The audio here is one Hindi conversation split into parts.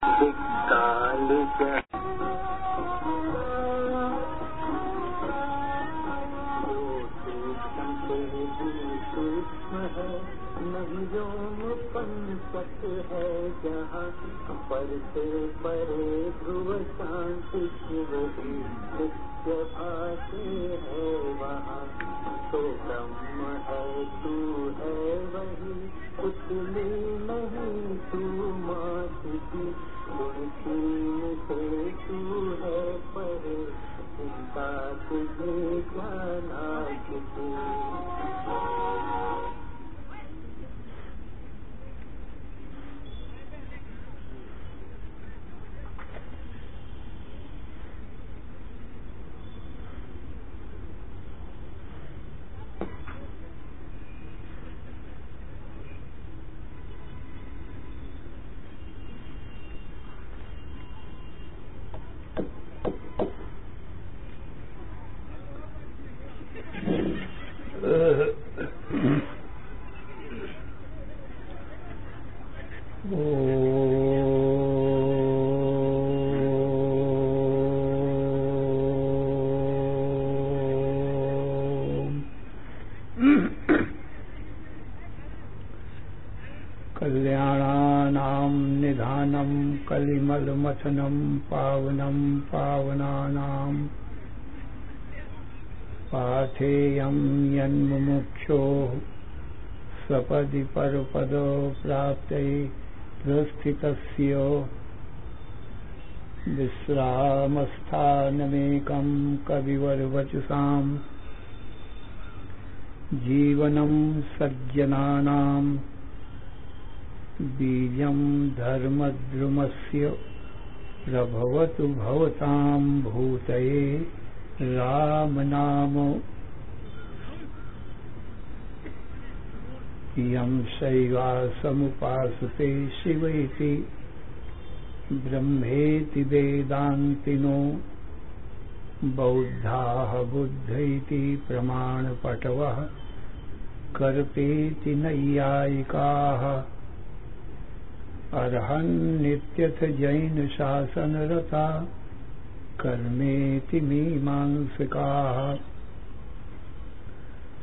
काल सूक्ष्म है नहीं रोम पंचक है जहाँ पर से परे ध्रुव शांति शिवही नित्य भाषे है वहाँ तो ब्रह्म है तू है वही कुचली नहीं तू मात की गुणती से तू है परे चिंता तुझे जाना किसी कल्याणानां निधानं कलिमलमथनं पावनं पावनानां पाथेयं यन्मुमुक्षोः सपदि परपदो प्राप्ते प्रस्थितस्य विश्रामस्थानमेकं कविवरवचसां जीवनं सज्जनानां बीजं धर्मद्रुमस्य प्रभवतु भवतां भूतये रामनाम यं शैवासमुपासते शिवेति ब्रह्मेति वेदान्तिनो बौद्धाः बुद्धैति प्रमाणपटवः कर्तेति नैयायिकाः अर्हन्नित्यथ जैन शासनरता कर्मेति मीमांसकाः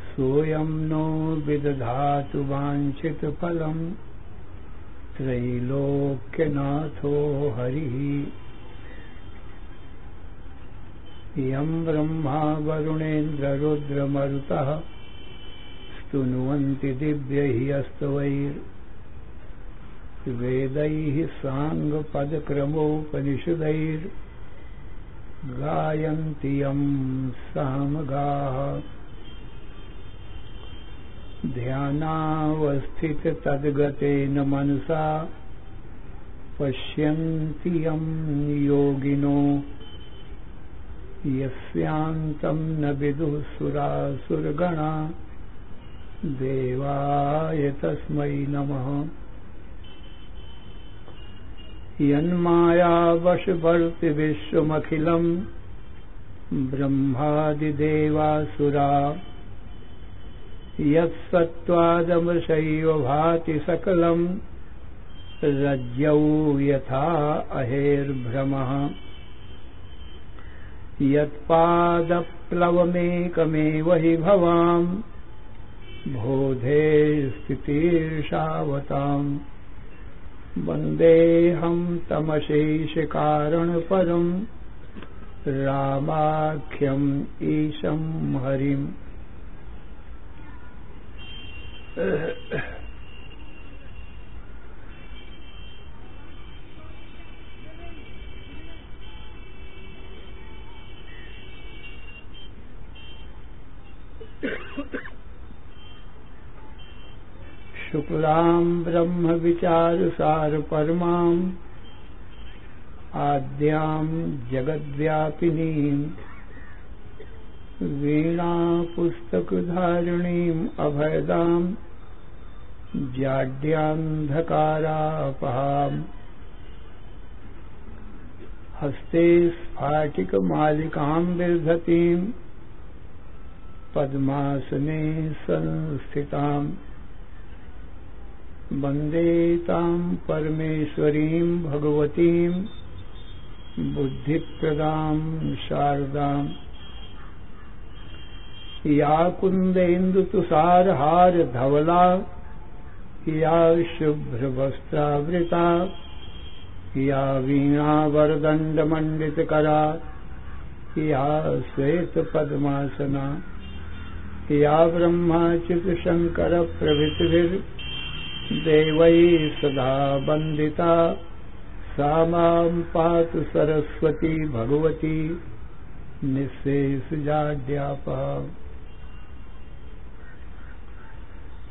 सोऽयं नो विदधातु वाञ्छितफलं त्रैलोक्यनाथो हरिः यं ब्रह्मा वरुणेन्द्ररुद्रमरुतः स्तुन्वन्ति दिव्यैः स्तवैर्वेदैः साङ्गपदक्रमोपनिषदैर्गायन्ति यं सामगाः ध्यानावस्थिततद्गतेन मनसा पश्यन्ति यं योगिनो यस्यान्तं न विदुः सुरासुरगणा देवाय तस्मै नमः यन्मायावशवर्ति विश्वमखिलं ब्रह्मादिदेवासुरा यत्सत्त्वादमृषैव भाति सकलं रज्जौ यथा अहेर्भ्रमः यत्पादप्लवमेकमेव हि भवां बोधे स्थितिर्षावताम् वन्देऽहं तमशेषकारणपरं रामाख्यम् ईशं हरिम् शुक्लां ब्रह्म विचारसार परमां आद्यां जगद्व्यापिनीं वीणा पुस्तकधारिणीं अभयदां जाड्यान्धकारापहाम् हस्ते स्फाटिकमालिकां बिभ्रतीं पद्मासने संस्थिताम् वन्दे तां परमेश्वरीं भगवतीं बुद्धिप्रदां शारदाम् या कुन्देन्दुतुषारहारधवला या शुभ्रवस्त्रावृता या वीणावरदण्डमण्डितकरा या श्वेतपद्मासना या ब्रह्माच्युतशङ्करप्रभृतिभिर्देवैः सदा वन्दिता सा मां पातु सरस्वती भगवती निःशेषजाड्यापहा।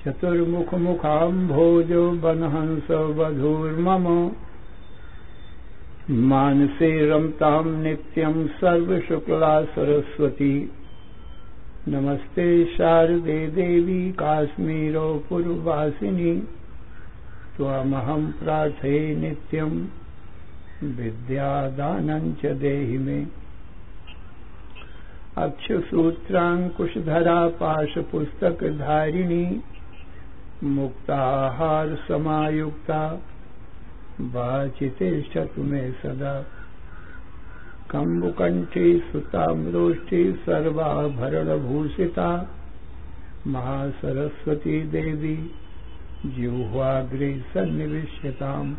चतुर्मुखमुखाम्भोजो वनहंस वधूर्मम मानसे रमतां नित्यं सर्वशुक्ला सरस्वती। नमस्ते शारदे देवी काश्मीरो पुरवासिनी त्वामहं प्रार्थये नित्यं विद्यादानं च देहि मे। अक्षसूत्राङ्कुशधरा पाशपुस्तकधारिणी मुक्ताहार समायुक्ता वाचितिष्ठतु मे सदा। कम्बुकण्ठी सुताम्रोष्ठी सर्वाभरणभूषिता महासरस्वती देवी जिह्वाग्रे सन्निविश्यताम्।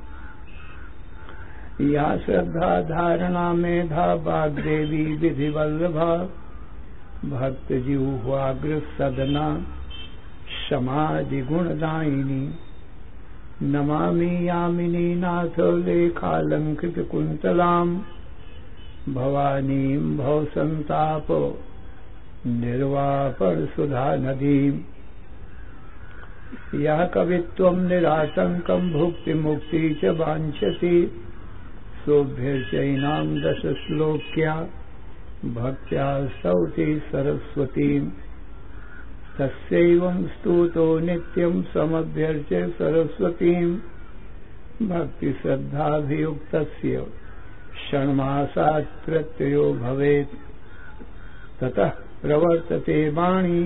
या श्रद्धा धारणा मेधा वाग्देवी विधिवल्लभा भक्तजिह्वाग्र सदना समाधिगुणदायिनी। नमामि यामिनी नाथ लेखालङ्कृतकुन्तलाम् भवानीं भवसन्ताप निर्वापरसुधानदीम्। यः कवित्वं निरातङ्कं भुक्तिमुक्ति च वाञ्छति सोऽभ्यर्चैनां दशश्लोक्या भक्त्या स्तौति सरस्वतीम्। तस्यैवं स्तुतो नित्यं समभ्यर्च्य सरस्वतीम् भक्तिश्रद्धाभियुक्तस्य षण्मासात् प्रत्ययो भवेत्। ततः प्रवर्तते वाणी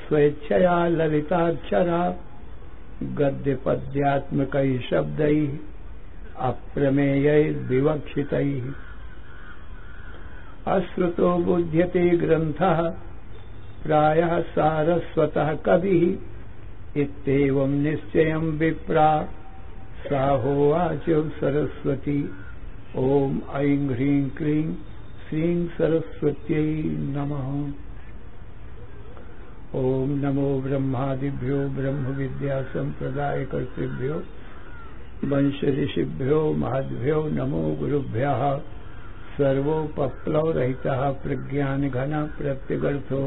स्वेच्छया ललिताक्षरा गद्यपद्यात्मकैः शब्दैः अप्रमेयैर्विवक्षितैः। अश्रुतो बुध्यते ग्रन्थः प्रायः सारस्वतः कविः इत्येवं निश्चयं विप्रा साहोवाच सरस्वती। ॐ ऐं ह्रीं क्लीं श्रीं सरस्वत्यै नमः। ॐ नमो ब्रह्मादिभ्यो ब्रह्मविद्यासम्प्रदायकर्तृभ्यो वंशऋषिभ्यो महद्भ्यो नमो गुरुभ्यः। सर्वोपप्लवरहितः प्रज्ञानघनः प्रत्यगर्थो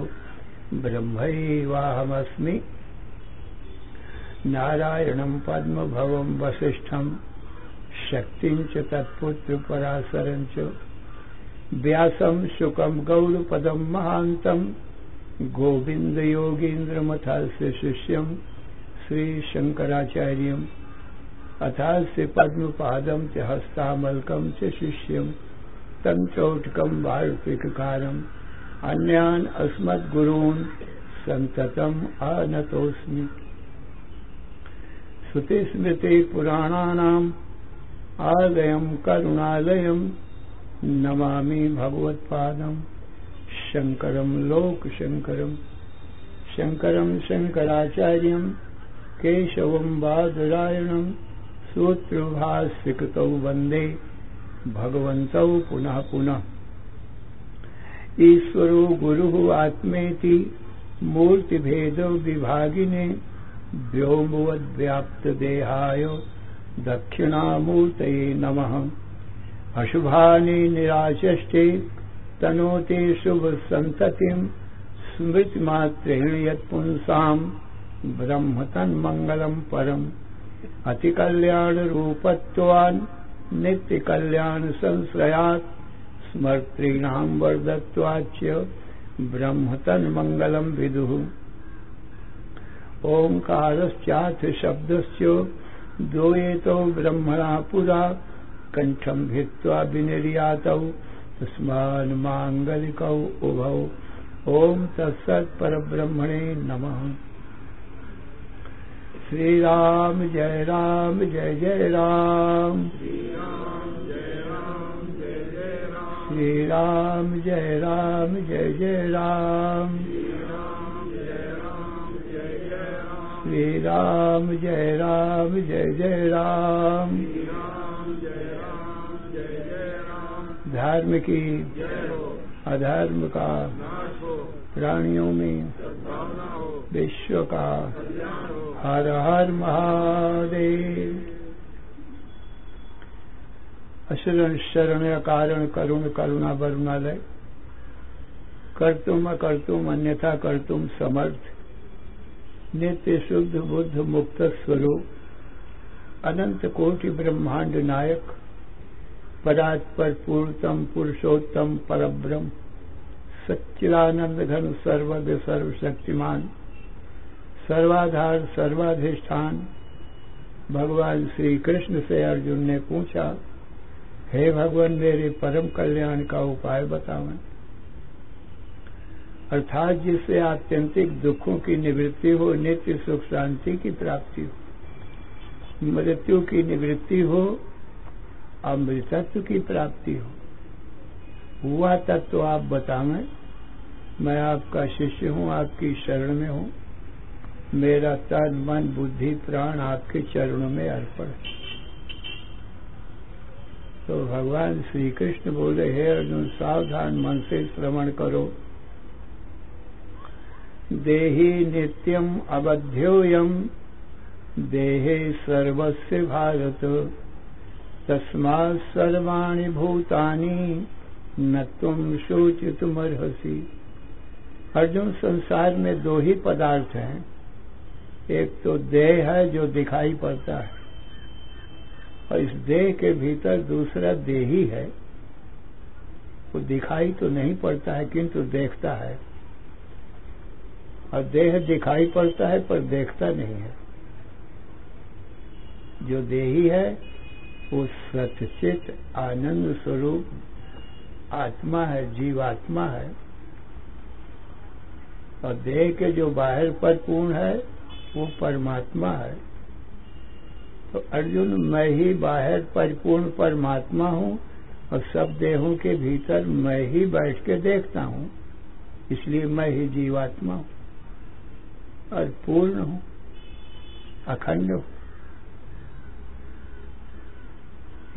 ब्रह्मैवाहमस्मि। नारायणं पद्मभवं वसिष्ठं शक्तिं च तत्पुत्रपराशरं च व्यासं शुकं गौडपदं महान्तं गोविन्दयोगीन्द्रमथस्य शिष्यं श्रीशङ्कराचार्यम् अथास्य पद्मपादं च हस्तामलकं च शिष्यं तंचौटकं वार्तिककारम् अन्यान् अस्मद्गुरून् सन्ततम् आनतोऽस्मि। श्रुतिस्मृति पुराणानाम् आलयं करुणालयं नमामि भगवत्पादं शङ्करं लोकशङ्करम्। शङ्करं शङ्कराचार्यं केशवं बादरायणं सूत्रभाष्यकृतौ वन्दे भगवन्तौ पुनः पुनः। ईश्वरो गुरुः आत्मेति मूर्तिभेद विभागिने व्योमवद्व्याप्तदेहाय दक्षिणामूर्तये नमः। अशुभानि निराचष्टे तनोते शुभसन्ततिं स्मृतिमात्रेण यत्पुंसां ब्रह्म तन्मङ्गलं परम्। अतिकल्याणरूपत्वान् नित्यकल्याणसंश्रयात् स्मर्तॄणां वर्धत्वाच्च ब्रह्म तन्मङ्गलं विदुः। ओङ्कारश्चाथ शब्दस्य द्वयेतो ब्रह्मणा पुरा कण्ठं भित्त्वा विनिर्यातौ तस्मान् माङ्गलिकौ उभौ। ॐ तत्सत् परब्रह्मणे नमः। श्री राम जय जय राम। श्री राम जय जय राम। श्री राम जय जय राम। श्री राम जय जय राम। धर्म की अधर्म का प्राणियों में विश्व का हर हर महादेव। अशरण शरण कारण करुण करुणा वरुणालय कर्तुम अकर्तुम अन्यथा कर्तुम समर्थ नित्य शुद्ध बुद्ध मुक्त स्वरूप अनंत कोटि ब्रह्मांड नायक परात्पर पूर्णतम पुरुषोत्तम परब्रह्म सच्चिदानंद घन सर्वज्ञ सर्वशक्तिमान सर्वाधार सर्वाधिष्ठान भगवान श्री कृष्ण से अर्जुन ने पूछा, हे भगवान मेरे परम कल्याण का उपाय बताओ। अर्थात जिससे आत्यंतिक दुखों की निवृत्ति हो, नित्य सुख शांति की प्राप्ति हो, मृत्यु की निवृत्ति हो, अमृतत्व की प्राप्ति हो, हुआ तत्व तो आप बताएं। मैं आपका शिष्य हूँ, आपकी शरण में हूँ। मेरा तन मन बुद्धि प्राण आपके चरणों में अर्पण है। तो भगवान श्री कृष्ण बोले, हे अर्जुन सावधान मन से श्रवण करो। देहि नित्यम अबध्योयम देहे सर्वस्य भारत तस्मात् सर्वाणि भूतानि न तुम शोचितुमर्हसि। अर्जुन संसार में दो ही पदार्थ हैं, एक तो देह है जो दिखाई पड़ता है और इस देह के भीतर दूसरा देही है। वो दिखाई तो नहीं पड़ता है किंतु देखता है, और देह दिखाई पड़ता है पर देखता नहीं है। जो देही है वो सच्चित आनंद स्वरूप आत्मा है, जीवात्मा है, और देह के जो बाहर पर पूर्ण है वो परमात्मा है। तो अर्जुन मैं ही बाहर परिपूर्ण परमात्मा हूँ और सब देहों के भीतर मैं ही बैठ के देखता हूँ, इसलिए मैं ही जीवात्मा हूँ और पूर्ण हूँ, अखंड हूँ।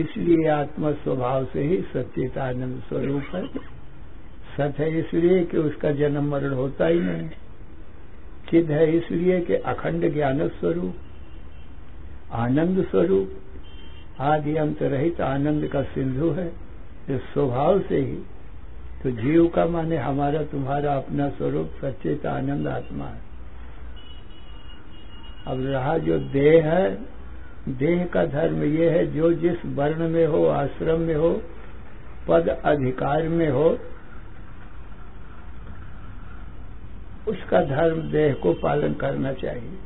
इसलिए आत्मा स्वभाव से ही सच्चिदानंद स्वरूप है। सत है इसलिए कि उसका जन्म मरण होता ही नहीं। चिद है इसलिए कि अखंड ज्ञान स्वरूप, आनंद स्वरूप, आदि अंत रहित आनंद का सिंधु है। इस स्वभाव से ही तो जीव का माने हमारा तुम्हारा अपना स्वरूप सच्चित आनंद आत्मा है। अब रहा जो देह है, देह का धर्म ये है जो जिस वर्ण में हो, आश्रम में हो, पद अधिकार में हो, उसका धर्म देह को पालन करना चाहिए।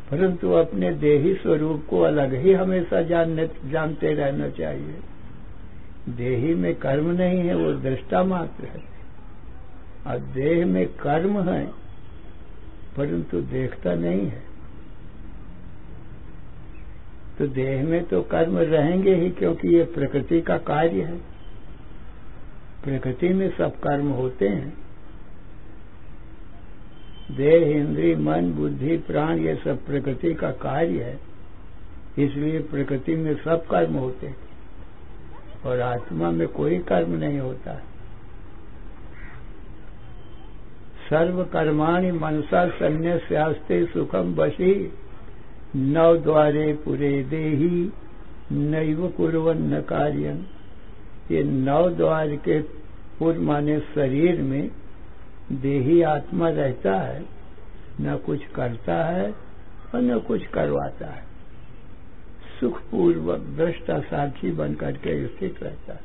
परंतु अपने देही स्वरूप को अलग ही हमेशा जानते रहना चाहिए। देही में कर्म नहीं है, वो दृष्टा मात्र है, और देह में कर्म है परंतु देखता नहीं है। तो देह में तो कर्म रहेंगे ही, क्योंकि ये प्रकृति का कार्य है। प्रकृति में सब कर्म होते हैं। देह, इंद्रिय, मन, बुद्धि, प्राण ये सब प्रकृति का कार्य है, इसलिए प्रकृति में सब कर्म होते हैं और आत्मा में कोई कर्म नहीं होता है। सर्व कर्माणि मनसा संन्यस्यास्ते सुखम वशी नव द्वारे पुरे देही नैव कुर्वन्न कार्यं। ये नव द्वार के पूर्व माने शरीर में देही आत्मा रहता है, न कुछ करता है और न कुछ करवाता है। सुखपूर्वक दृष्टा साक्षी बनकर के स्थित रहता है।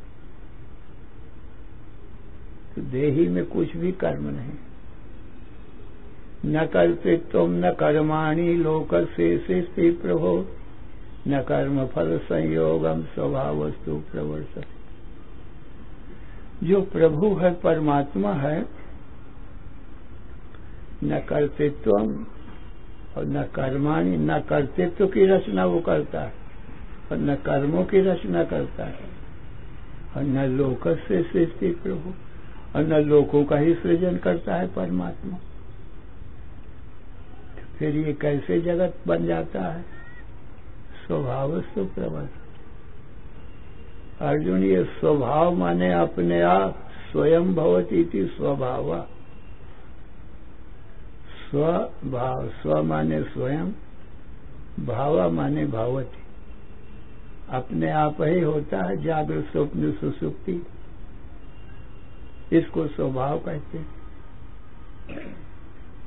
तो देही में कुछ भी कर्म नहीं। न कर्तृत्व न कर्माणि लोकशेषे प्रभो न कर्म फल संयोगम स्वभावस्तु प्रवर्तते। जो प्रभु है, परमात्मा है, न कर्तृत्वम और न कर्माणि, न कर्तृत्व की रचना वो करता है और न कर्मों की रचना करता है, और न लोकस्य सृष्टि प्रभु, और न लोकों का ही सृजन करता है परमात्मा। तो फिर ये कैसे जगत बन जाता है? स्वभावस्तु प्रवर्तते। अर्जुन, ये स्वभाव माने अपने आप, स्वयं भवति इति स्वभाव। स्वभाव, स्व माने स्वयं, भाव माने भवति, अपने आप ही होता है। जागृत स्वप्न सुषुप्ति, इसको स्वभाव कहते हैं।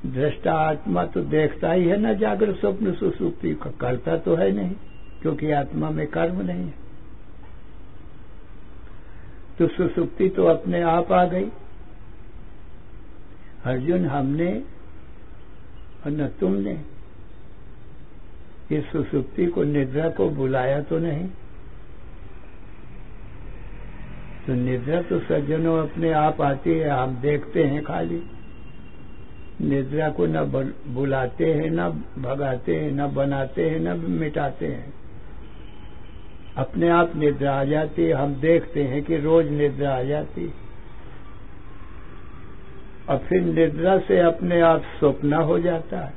दृष्टा आत्मा तो देखता ही है ना जागृत स्वप्न सुषुप्ति का, करता तो है नहीं, क्योंकि आत्मा में कर्म नहीं है। तो सुषुप्ति तो अपने आप आ गई। अर्जुन, हमने और न तुमने इस सुषुप्ति को, निद्रा को बुलाया तो नहीं। तो निद्रा तो सज्जनों अपने आप आती है, हम देखते हैं खाली। निद्रा को न बुलाते हैं, न भगाते हैं, न बनाते हैं, न मिटाते हैं। अपने आप निद्रा आ जाती है। हम देखते हैं कि रोज निद्रा आ जाती है, और फिर निद्रा से अपने आप स्वप्न हो जाता है।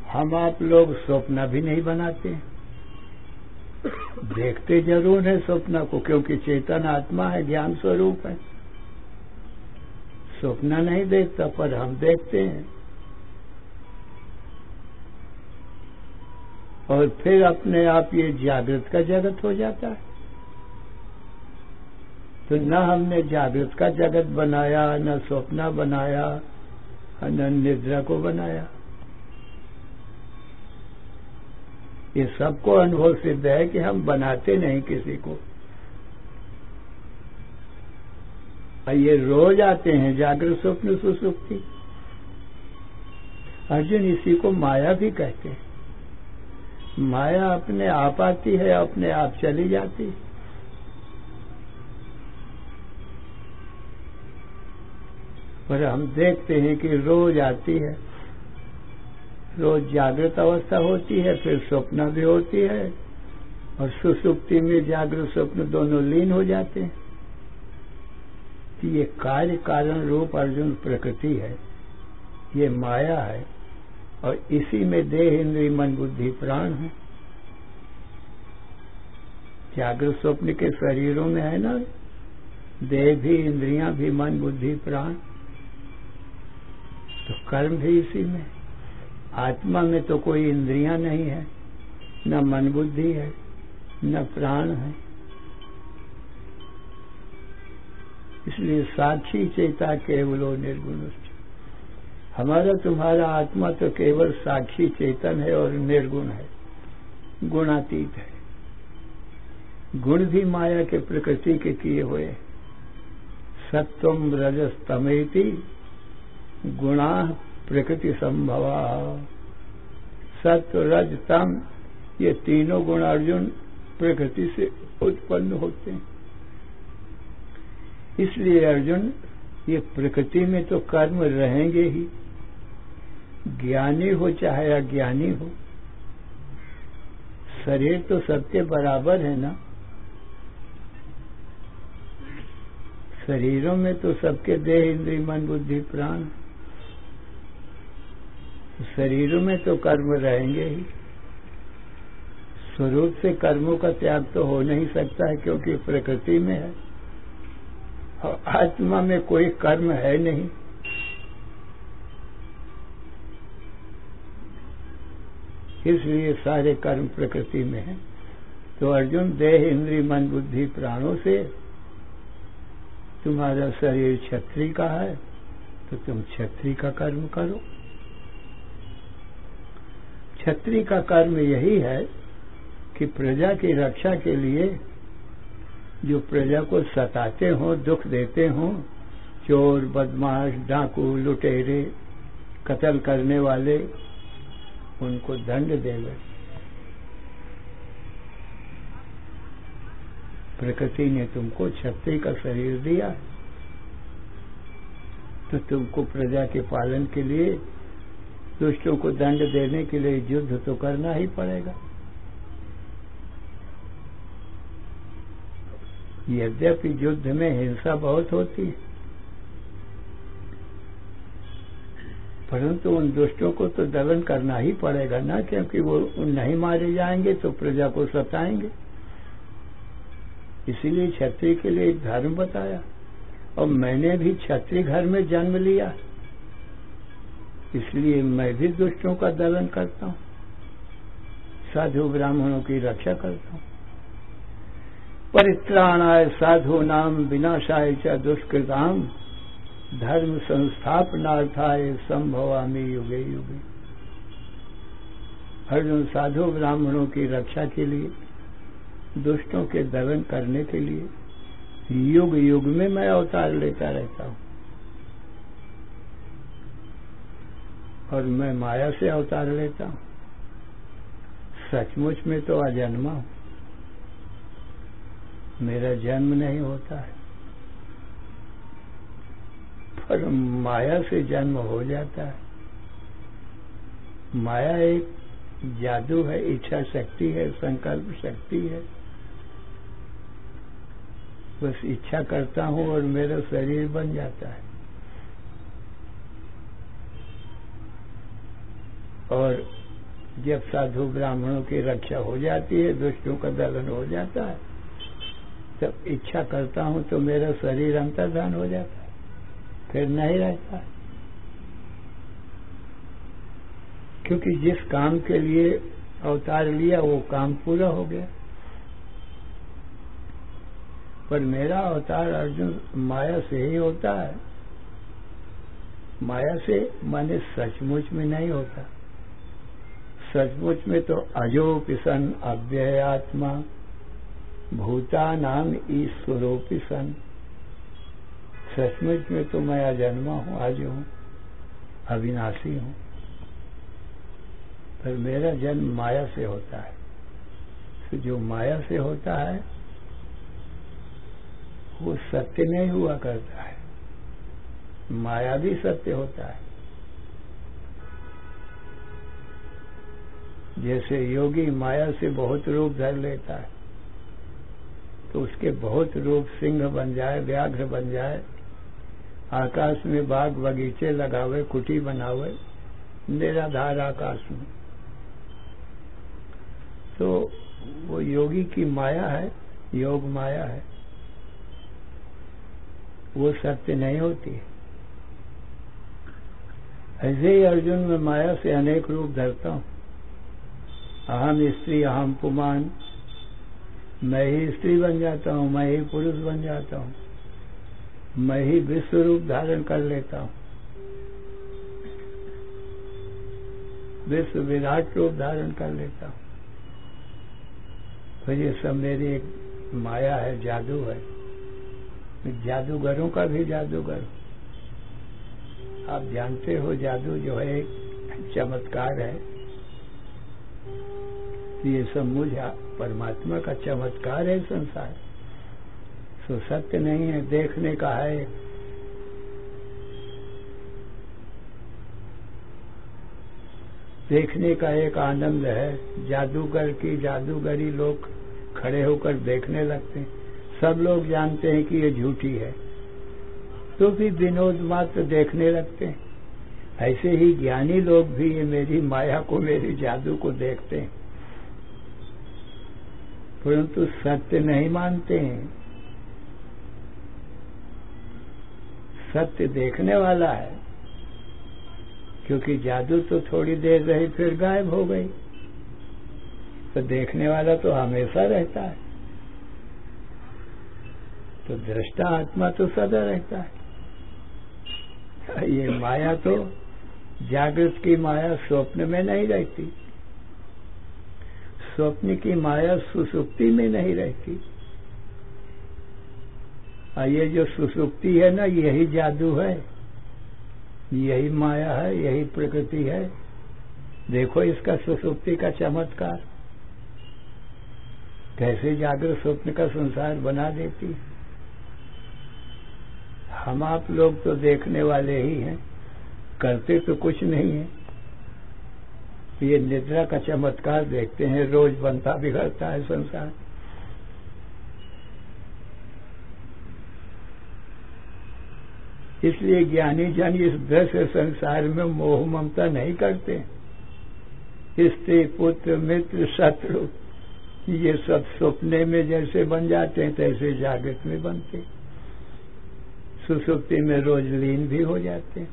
हम आप लोग स्वप्न भी नहीं बनाते हैं, देखते जरूर है स्वप्न को, क्योंकि चेतन आत्मा है, ज्ञान स्वरूप है। स्वप्न नहीं देखता, पर हम देखते हैं। और फिर अपने आप ये जागृत का जगत हो जाता है। तो न हमने जागृत का जगत बनाया, न स्वप्न बनाया, न निद्रा को बनाया। ये सबको अनुभव सिद्ध है कि हम बनाते नहीं किसी को। और ये रोज आते हैं जागृत स्वप्न सुषुप्ति। अर्जुन, इसी को माया भी कहते हैं। माया अपने आप आती है, अपने आप चली जाती है। पर हम देखते हैं कि रोज आती है, रोज जागृत अवस्था होती है, फिर स्वप्न भी होती है, और सुषुप्ति में जागृत स्वप्न दोनों लीन हो जाते हैं। कि ये कार्य कारण रूप अर्जुन प्रकृति है, ये माया है, और इसी में देह इंद्रिय मन बुद्धि प्राण है। जागृत स्वप्न के शरीरों में है ना, देह भी, इंद्रियां भी, मन बुद्धि प्राण। तो कर्म भी इसी में। आत्मा में तो कोई इंद्रियां नहीं है, न मन बुद्धि है, न प्राण है। इसलिए साक्षी चेता केवलो निर्गुण। हमारा तुम्हारा आत्मा तो केवल साक्षी चेतन है और निर्गुण है, गुणातीत है। गुण भी माया के प्रकृति के किए हुए। सत्वम रजस तमेति गुणा प्रकृति संभवा। सत्व रज तम, ये तीनों गुण अर्जुन प्रकृति से उत्पन्न होते हैं। इसलिए अर्जुन, ये प्रकृति में तो कर्म रहेंगे ही, ज्ञानी हो चाहे अज्ञानी हो। शरीर तो सबके बराबर है ना, शरीरों में तो सबके देह इंद्रिय मन बुद्धि प्राण। शरीरों में तो कर्म रहेंगे ही। स्वरूप से कर्मों का त्याग तो हो नहीं सकता है, क्योंकि प्रकृति में है, और आत्मा में कोई कर्म है नहीं। इसलिए सारे कर्म प्रकृति में है। तो अर्जुन, देह इंद्रिय मन बुद्धि प्राणों से तुम्हारा शरीर क्षत्रिय का है, तो तुम क्षत्रिय का कर्म करो। क्षत्रिय का कर्म यही है कि प्रजा की रक्षा के लिए जो प्रजा को सताते हों, दुख देते हों, चोर, बदमाश, डाकू, लुटेरे, कत्ल करने वाले, उनको दंड देवे। प्रकृति ने तुमको क्षत्रिय का शरीर दिया, तो तुमको प्रजा के पालन के लिए, दुष्टों को दंड देने के लिए युद्ध तो करना ही पड़ेगा। यद्यपि युद्ध में हिंसा बहुत होती है, परंतु उन दुष्टों को तो दमन करना ही पड़ेगा ना, क्योंकि वो नहीं मारे जाएंगे तो प्रजा को सताएंगे। इसीलिए क्षत्रिय के लिए एक धर्म बताया। और मैंने भी क्षत्रिय घर में जन्म लिया, इसलिए मैं भी दुष्टों का दमन करता हूँ, साधु ब्राह्मणों की रक्षा करता हूँ। परित्राणाय साधूनाम विनाशाय च दुष्कृताम धर्म संस्थापनार्थाय संभवामि युगे युगे। अर्जुन, साधु ब्राह्मणों की रक्षा के लिए, दुष्टों के दमन करने के लिए युग युग में मैं अवतार लेता रहता हूं। और मैं माया से अवतार लेता हूं, सचमुच में तो अजन्मा हूं, मेरा जन्म नहीं होता है, पर माया से जन्म हो जाता है। माया एक जादू है, इच्छा शक्ति है, संकल्प शक्ति है। बस इच्छा करता हूं और मेरा शरीर बन जाता है। और जब साधु ब्राह्मणों की रक्षा हो जाती है, दुष्टों का दमन हो जाता है, तब इच्छा करता हूं तो मेरा शरीर अंतर्धान हो जाता है, फिर नहीं रहता है। क्योंकि जिस काम के लिए अवतार लिया वो काम पूरा हो गया। पर मेरा अवतार अर्जुन माया से ही होता है। माया से माने सचमुच में नहीं होता। सचमुच में तो अजोपि सन अव्ययात्मा भूतानाम ईश्वरोपि सन। सचमुच में तो मैं अजन्मा हूं, आज हूं, अविनाशी हूं, पर मेरा जन्म माया से होता है। तो जो माया से होता है वो सत्य नहीं हुआ करता है, माया भी सत्य होता है। जैसे योगी माया से बहुत रूप धर लेता है, तो उसके बहुत रूप सिंह बन जाए, व्याघ्र बन जाए, आकाश में बाग बगीचे लगावे, कुटी बनावे, निराधार आकाश में, तो वो योगी की माया है, योग माया है, वो सत्य नहीं होती है। ऐसे ही अर्जुन में माया से अनेक रूप धरता हूं। अहम स्त्री अहम पुमान, मैं ही स्त्री बन जाता हूं, मैं ही पुरुष बन जाता हूं, मैं ही विश्व रूप धारण कर लेता हूं, विश्व विराट रूप धारण कर लेता हूं। तो ये सब मेरी एक माया है, जादू है। जादूगरों का भी जादूगर। आप जानते हो जादू जो है एक चमत्कार है। ये सब मुझे परमात्मा का चमत्कार है संसार, सो सत्य नहीं है, देखने का है। देखने का एक आनंद है। जादूगर की जादूगरी लोग खड़े होकर देखने लगते हैं। सब लोग जानते हैं कि ये झूठी है, तो भी विनोद मात्र देखने लगते हैं। ऐसे ही ज्ञानी लोग भी ये मेरी माया को, मेरी जादू को देखते हैं, परंतु सत्य नहीं मानते हैं। सत्य देखने वाला है, क्योंकि जादू तो थोड़ी देर रही फिर गायब हो गई, तो देखने वाला तो हमेशा रहता है। तो दृष्टा आत्मा तो सदा रहता है। ये माया तो जागृत की माया स्वप्न में नहीं रहती, स्वप्न की माया सुसुप्ति में नहीं रहती। ये जो सुसुप्ति है ना, यही जादू है, यही माया है, यही प्रकृति है। देखो इसका सुसुप्ति का चमत्कार, कैसे जागृत स्वप्न का संसार बना देती। हम आप लोग तो देखने वाले ही हैं, करते तो कुछ नहीं है। ये निद्रा का चमत्कार देखते हैं, रोज बनता बिगड़ता है संसार। इसलिए ज्ञानी जन इस दृश्य संसार में मोह ममता नहीं करते। स्त्री पुत्र मित्र शत्रु ये सब सपने में जैसे बन जाते हैं तैसे जागृत में बनते, सुसुप्ति में रोज लीन भी हो जाते हैं।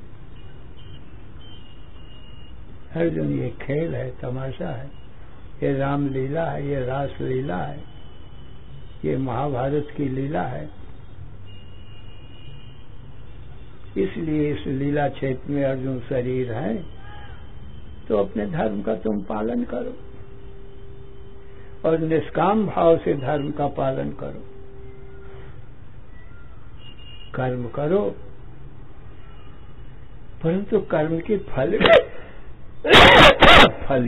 अर्जुन ये खेल है, तमाशा है, ये राम लीला है, ये रास लीला है, ये महाभारत की लीला है। इसलिए इस लीला क्षेत्र में अर्जुन शरीर है तो अपने धर्म का तुम पालन करो और निष्काम भाव से धर्म का पालन करो। कर्म करो परंतु कर्म के फल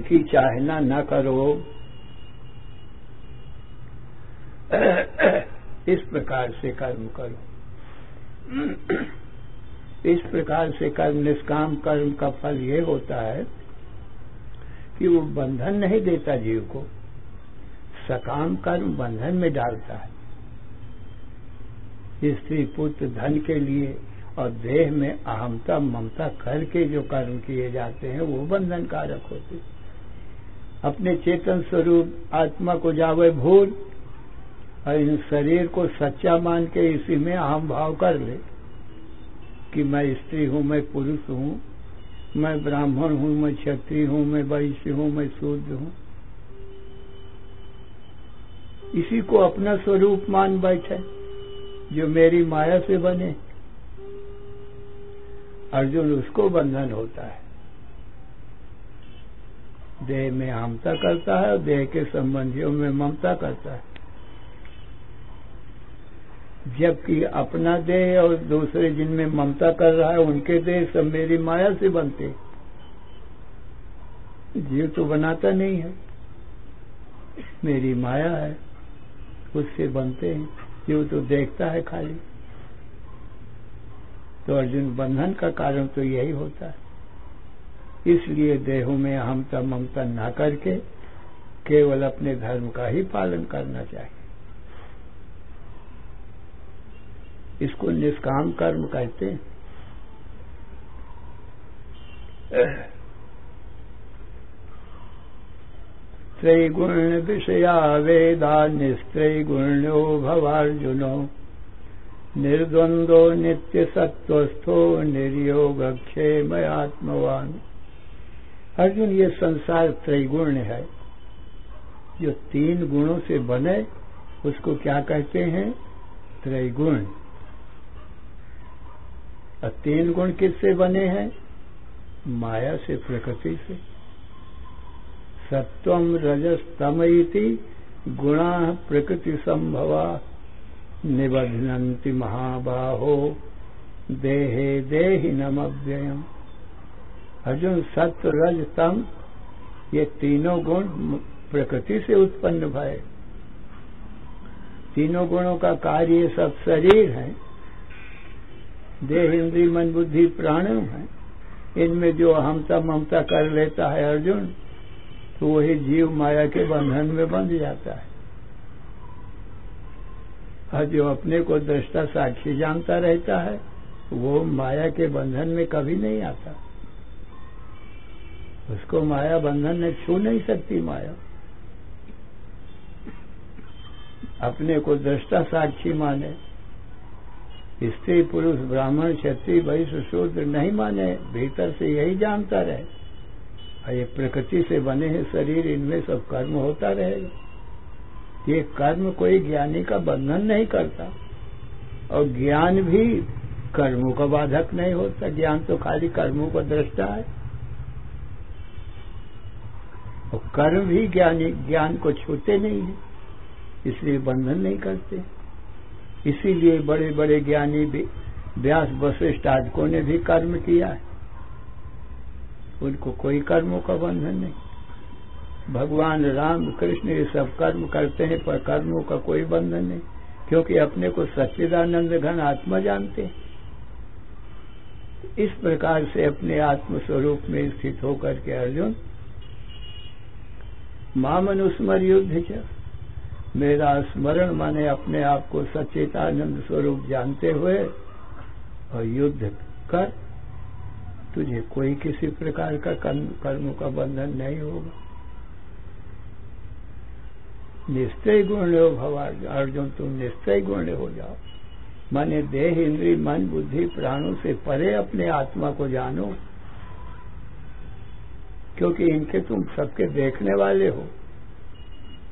की चाहना न करो। इस प्रकार से कर्म करो। इस प्रकार से कर्म, निष्काम कर्म का फल ये होता है कि वो बंधन नहीं देता जीव को, सकाम कर्म बंधन में डालता है। स्त्री पुत्र धन के लिए और देह में अहमता ममता करके जो कर्म किए जाते हैं वो बंधन कारक होते। अपने चेतन स्वरूप आत्मा को जावे भूल और इन शरीर को सच्चा मान के इसी में अहम भाव कर ले कि मैं स्त्री हूं, मैं पुरुष हूं, मैं ब्राह्मण हूं, मैं क्षत्रिय हूं, मैं वैश्य हूं, मैं शूद्र हूं। इसी को अपना स्वरूप मान बैठे जो मेरी माया से बने। अर्जुन उसको बंधन होता है, देह में अहमता करता है और देह के संबंधियों में ममता करता है। जबकि अपना देह और दूसरे जिनमें ममता कर रहा है उनके देह सब मेरी माया से बनते। जीव तो बनाता नहीं है, मेरी माया है उससे बनते हैं। जीव तो देखता है खाली। तो अर्जुन बंधन का कारण तो यही होता है। इसलिए देहों में अहमता ममता न करके केवल अपने धर्म का ही पालन करना चाहिए। इसको निष्काम कर्म कहते हैं। त्रैगुण विषया वेदा निस्त्रैगुण्यो भवार्जुनो निर्द्वंदो नित्य सत्वस्थो निर्योगक्षेमयात्मवान। अर्जुन ये संसार त्रैगुण है, जो तीन गुणों से बने उसको क्या कहते हैं? त्रैगुण। और तीन गुण किससे बने हैं? माया से, प्रकृति से। सत्वम रजस तम इति गुणा प्रकृति संभवा निबध्नन्ति महाबाहो देहे देहिनम अव्ययम्। अर्जुन सत्व रज तम ये तीनों गुण प्रकृति से उत्पन्न भय। तीनों गुणों का कार्य सब शरीर है, देह इंद्रिय मन बुद्धि प्राणम है। इनमें जो अहमता ममता कर लेता है अर्जुन, तो वही जीव माया के बंधन में बंध जाता है। और जो अपने को दृष्टा साक्षी जानता रहता है वो माया के बंधन में कभी नहीं आता। उसको माया बंधन ने छू नहीं सकती। माया अपने को दृष्टा साक्षी माने, स्त्री पुरुष ब्राह्मण क्षत्रिय वैश्य शूद्र नहीं माने, भीतर से यही जानता रहे। और ये प्रकृति से बने हैं शरीर, इनमें सब कर्म होता रहेगा। ये कर्म कोई ज्ञानी का बंधन नहीं करता और ज्ञान भी कर्मों का बाधक नहीं होता। ज्ञान तो खाली कर्मों का दृष्टा है और कर्म भी ज्ञान को छूते नहीं है, इसलिए बंधन नहीं करते। इसीलिए बड़े बड़े ज्ञानी भी व्यास वशिष्ठ आदिकों ने भी कर्म किया है, उनको कोई कर्मों का बंधन नहीं। भगवान राम कृष्ण ये सब कर्म करते हैं पर कर्मों का कोई बंधन नहीं, क्योंकि अपने को सच्चिदानंद घन आत्मा जानते हैं। इस प्रकार से अपने आत्मस्वरूप में स्थित होकर के अर्जुन मामनुस्मर युद्ध च, मेरा स्मरण माने अपने आप को सच्चिदानंद स्वरूप जानते हुए और युद्ध कर, तुझे कोई किसी प्रकार का कर्म का बंधन नहीं होगा। निश्चय गुण्य हो भव अर्जुन, तुम निश्चय गुण्य हो जाओ, माने देह इंद्रिय मन बुद्धि प्राणों से परे अपने आत्मा को जानो, क्योंकि इनके तुम सबके देखने वाले हो,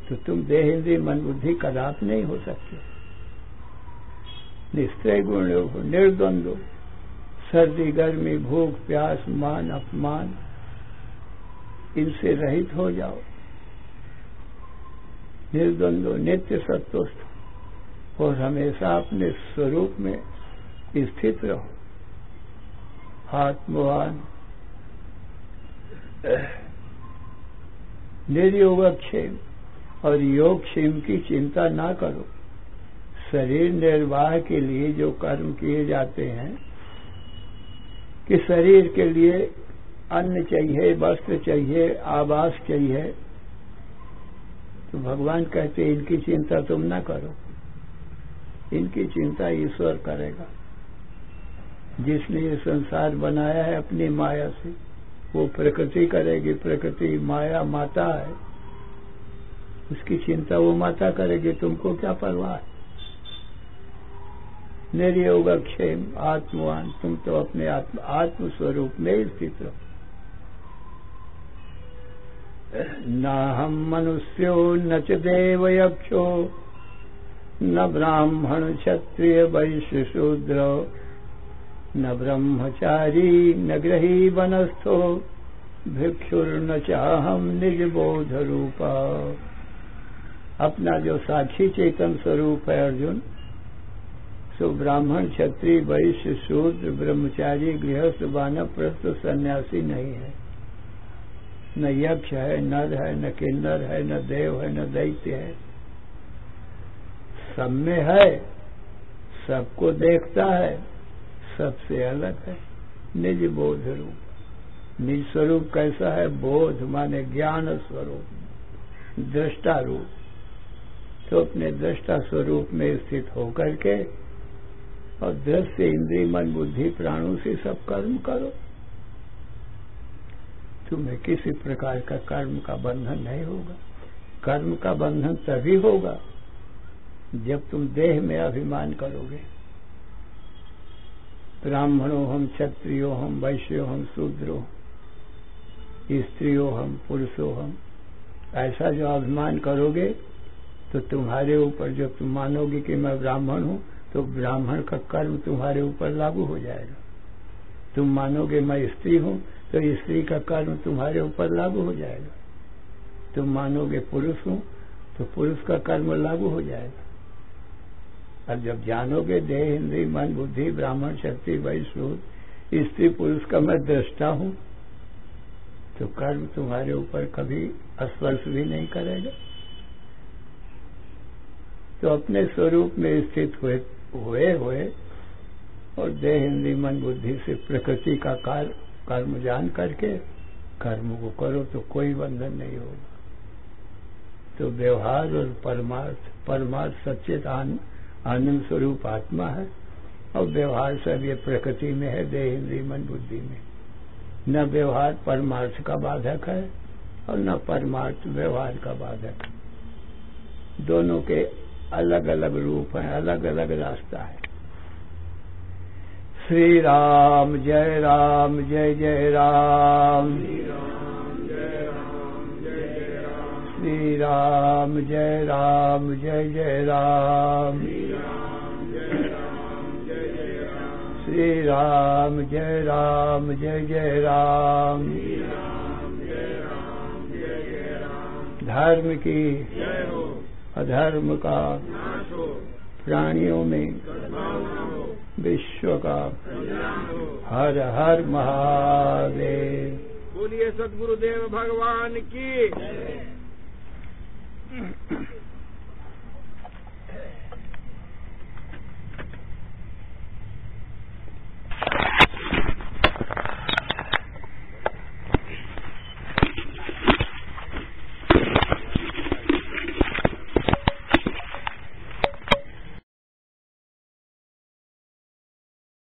तो तुम देह इंद्रिय मन बुद्धि कदापि नहीं हो सकते। निश्चय गुण हो, निर्द्वंद्व, सर्दी गर्मी भूख प्यास मान अपमान इनसे रहित हो जाओ। निर्द्वंद्व नित्य सत्वस्थ और हमेशा अपने स्वरूप में स्थित रहो। आत्मवान निर्योगक्षेम, और योगक्षेम की चिंता ना करो। शरीर निर्वाह के लिए जो कर्म किए जाते हैं कि शरीर के लिए अन्न चाहिए, वस्त्र चाहिए, आवास चाहिए, तो भगवान कहते हैं इनकी चिंता तुम ना करो, इनकी चिंता ईश्वर करेगा। जिसने ये संसार बनाया है अपनी माया से, वो प्रकृति करेगी। प्रकृति माया माता है, उसकी चिंता वो माता करेगी, तुमको क्या परवाह है। निर्योगक्षेम आत्मवान, तुम तो अपने आत्म स्वरूप में स्थित रहो। न हम मनुष्यो न च देव यक्षो न ब्राह्मण क्षत्रिय वैश्य शूद्र न ब्रह्मचारी न गृही वनस्थो भिक्षुर्न चाहम निज बोध रूपा। अपना जो साक्षी चेतन स्वरूप है अर्जुन, सो ब्राह्मण क्षत्रिय वैश्य शूद्र ब्रह्मचारी गृहस्थ वानप्रस्थ सन्यासी नहीं है। न यक्ष है, नर है, न किन्नर है, न देव है, न दैत्य है। सब में है, सबको देखता है, सबसे अलग है। निज बोध रूप, निज स्वरूप कैसा है? बोध माने ज्ञान स्वरूप, दृष्टा रूप। तो अपने दृष्टा स्वरूप में स्थित होकर के और दृश्य इंद्रिय मन बुद्धि प्राणों से सब कर्म करो। तुम्हें किसी प्रकार का कर्म का बंधन नहीं होगा। कर्म का बंधन तभी होगा जब तुम देह में अभिमान करोगे। ब्राह्मणों हम, क्षत्रियो हम, वैश्यो हम, शूद्रो, स्त्रियों हम, पुरुषों हम, ऐसा जो अभिमान करोगे तो तुम्हारे ऊपर, जब तुम मानोगे कि मैं ब्राह्मण हूं, तो ब्राह्मण का कर्म तुम्हारे ऊपर लागू हो जाएगा। तुम मानोगे मैं स्त्री हूं, तो स्त्री का कर्म तुम्हारे ऊपर लागू हो जाएगा। तुम मानोगे पुरुष हूं, तो पुरुष का कर्म लागू हो जाएगा। और जब जानोगे देह इंद्रिय मन बुद्धि ब्राह्मण क्षत्रिय वैश्य स्त्री पुरुष का मैं दृष्टा हूं, तो कर्म तुम्हारे ऊपर कभी स्पर्श भी नहीं करेगा। तो अपने स्वरूप में स्थित हुए और देह इंद्रिय मन बुद्धि से प्रकृति का कर्म जान करके कर्म को करो, तो कोई बंधन नहीं होगा। तो व्यवहार और परमार्थ सच्चित आनंद स्वरूप आत्मा है, और व्यवहार सब ये प्रकृति में है, देह इंद्रिय मन बुद्धि में। न व्यवहार परमार्थ का बाधक है और न परमार्थ व्यवहार का बाधक है। दोनों के अलग अलग रूप हैं, अलग अलग रास्ता है। श्री राम जय राम जय जय राम, श्री राम जय राम जय जय राम, श्री राम जय राम जय जय राम, श्री राम जय राम जय जय राम, श्री राम जय राम जय जय राम। धर्म की जय हो, अधर्म का नाश हो, प्राणियों में सद्भावना हो, विश्व का कल्याण हो। हर हर महादेव। बोलिए सद्गुरुदेव भगवान की।